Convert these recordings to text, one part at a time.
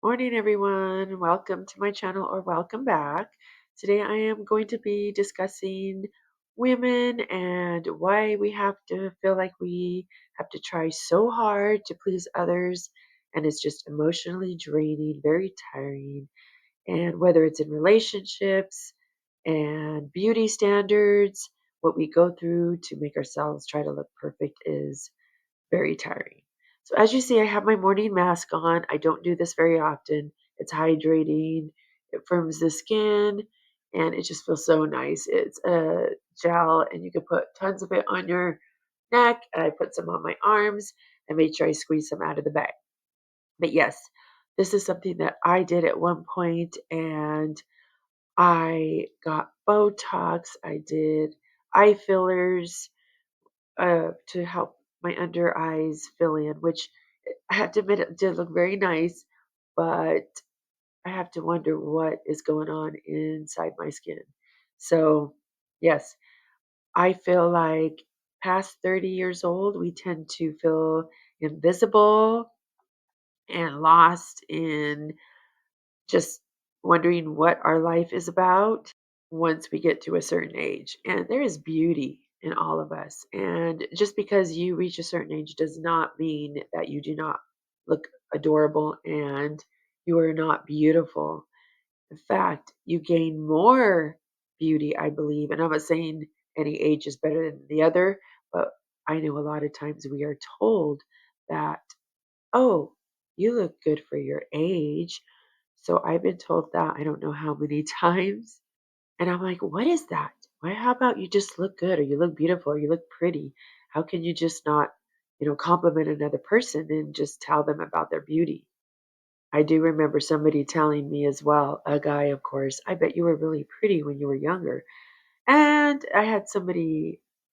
Morning, everyone. Welcome to my channel or welcome back. Today, I am going to be discussing women and why we have to feel like we have to try so hard to please others. And it's just emotionally draining, very tiring. And whether it's in relationships and beauty standards, what we go through to make ourselves try to look perfect is very tiring. So as you see, I have my morning mask on. I don't do this very often. It's hydrating, it firms the skin, and it just feels so nice. It's a gel, and you can put tons of it on your neck. And I put some on my arms and made sure I squeeze some out of the bag. But yes, this is something that I did at one point, and I got Botox. I did eye fillers to help my under eyes fill in, which I have to admit it did look very nice, but I have to wonder what is going on inside my skin. So, yes, I feel like past 30 years old, we tend to feel invisible and lost in just wondering what our life is about once we get to a certain age. And there is beauty in all of us. And just because you reach a certain age does not mean that you do not look adorable and you are not beautiful. In fact, you gain more beauty, I believe. And I'm not saying any age is better than the other, but I know a lot of times we are told that, oh, you look good for your age. So I've been told that I don't know how many times. And I'm like, what is that? Why, how about you just look good or you look beautiful or you look pretty? How can you just not, compliment another person and just tell them about their beauty? I do remember somebody telling me as well, a guy, of course, I bet you were really pretty when you were younger. And I had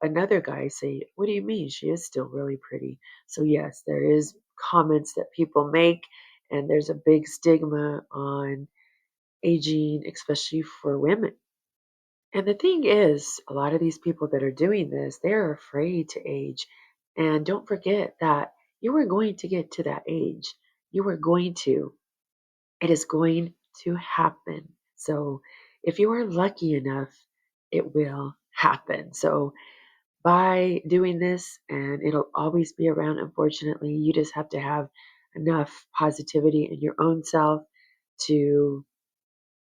another guy say, what do you mean? She is still really pretty. So, yes, there is comments that people make, and there's a big stigma on aging, especially for women. And the thing is, a lot of these people that are doing this, they're afraid to age. And don't forget that you are going to get to that age. You are going to. It is going to happen. So if you are lucky enough, it will happen. So by doing this, and it'll always be around, unfortunately, you just have to have enough positivity in your own self to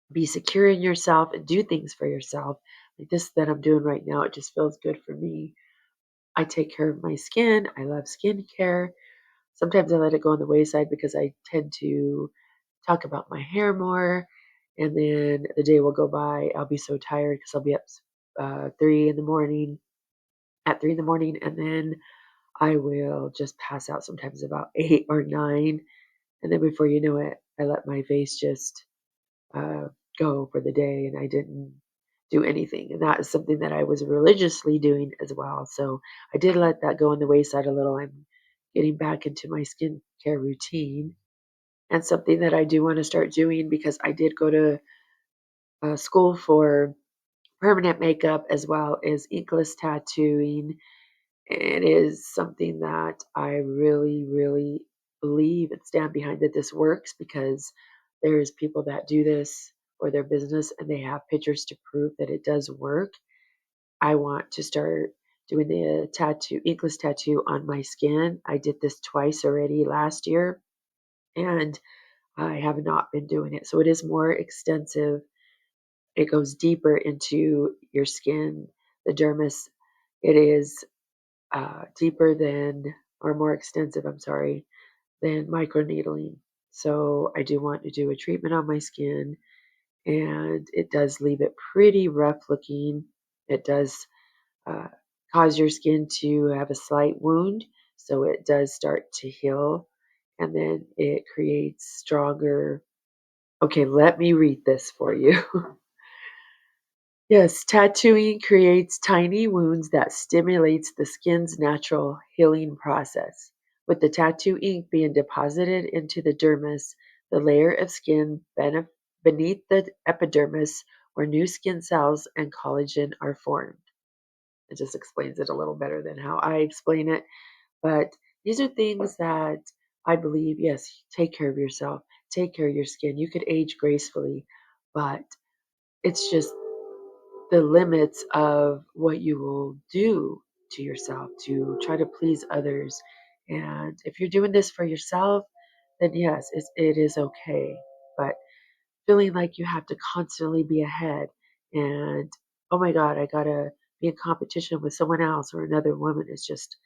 be secure in yourself and do things for yourself. Like this that I'm doing right now, it just feels good for me. I take care of my skin. I love skincare. Sometimes I let it go on the wayside because I tend to talk about my hair more. And then the day will go by. I'll be so tired because I'll be up 3 in the morning, at 3 in the morning, and then I will just pass out sometimes about 8 or 9. And then before you know it, I let my face just uh, go for the day and I didn't do anything. And that is something that I was religiously doing as well. So I did let that go on the wayside a little. I'm getting back into my skincare routine. And something that I do want to start doing because I did go to school for permanent makeup as well as inkless tattooing. It is something that I really, really believe and stand behind that this works because there's people that do this for their business and they have pictures to prove that it does work. I want to start doing the inkless tattoo on my skin. I did this twice already last year and I have not been doing it. So it is more extensive. It goes deeper into your skin, the dermis. It is deeper than, or more extensive, I'm sorry, than microneedling. So I do want to do a treatment on my skin, and it does leave it pretty rough looking. It does uh, cause your skin to have a slight wound, so it does start to heal, and then it creates stronger. Okay, let me read this for you. Yes, tattooing creates tiny wounds that stimulates the skin's natural healing process. With the tattoo ink being deposited into the dermis, the layer of skin beneath the epidermis, where new skin cells and collagen are formed. It just explains it a little better than how I explain it. But these are things that I believe, yes, take care of yourself, take care of your skin. You could age gracefully, but it's just the limits of what you will do to yourself to try to please others. And if you're doing this for yourself, then yes, it is okay. But feeling like you have to constantly be ahead and, oh my God, I gotta be in competition with someone else or another woman is just,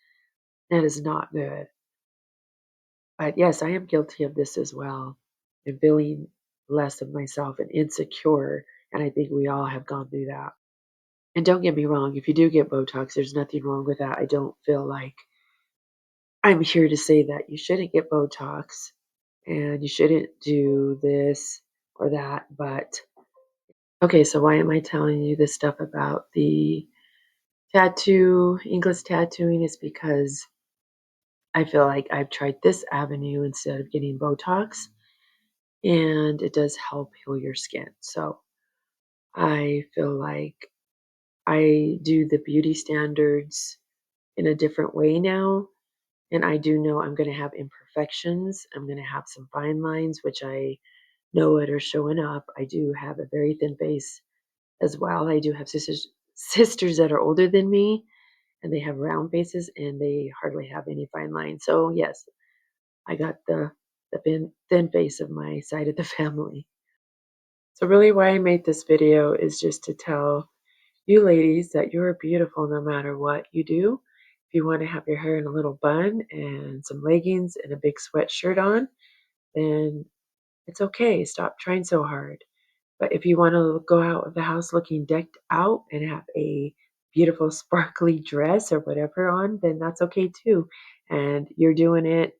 that is not good. But yes, I am guilty of this as well and feeling less of myself and insecure. And I think we all have gone through that. And don't get me wrong, if you do get Botox, there's nothing wrong with that. I don't feel like I'm here to say that you shouldn't get Botox and you shouldn't do this or that. But okay, so why am I telling you this stuff about the English tattooing? Is because I feel like I've tried this avenue instead of getting Botox, and it does help heal your skin. So I feel like I do the beauty standards in a different way now. And I do know I'm going to have imperfections. I'm going to have some fine lines, which I know it are showing up. I do have a very thin face as well. I do have sisters that are older than me, and they have round faces, and they hardly have any fine lines. So yes, I got the thin face of my side of the family. So really, why I made this video is just to tell you ladies that you're beautiful no matter what you do. If you want to have your hair in a little bun and some leggings and a big sweatshirt on, then it's okay. Stop trying so hard. But if you want to go out of the house looking decked out and have a beautiful sparkly dress or whatever on, then that's okay too. And you're doing it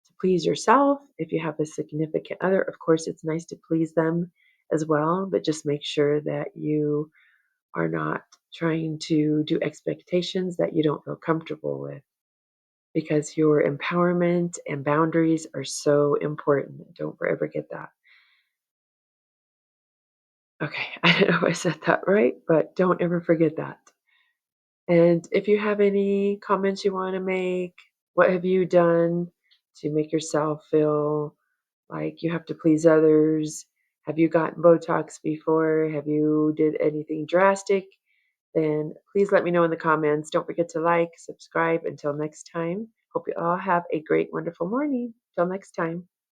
to please yourself. If you have a significant other, of course, it's nice to please them as well, but just make sure that you are not trying to do expectations that you don't feel comfortable with because your empowerment and boundaries are so important. Don't ever get that. Okay, I don't know if I said that right, but don't ever forget that. And if you have any comments you want to make, what have you done to make yourself feel like you have to please others? Have you gotten Botox before? Have you did anything drastic? Then please let me know in the comments. Don't forget to like, subscribe. Until next time, hope you all have a great, wonderful morning. Till next time.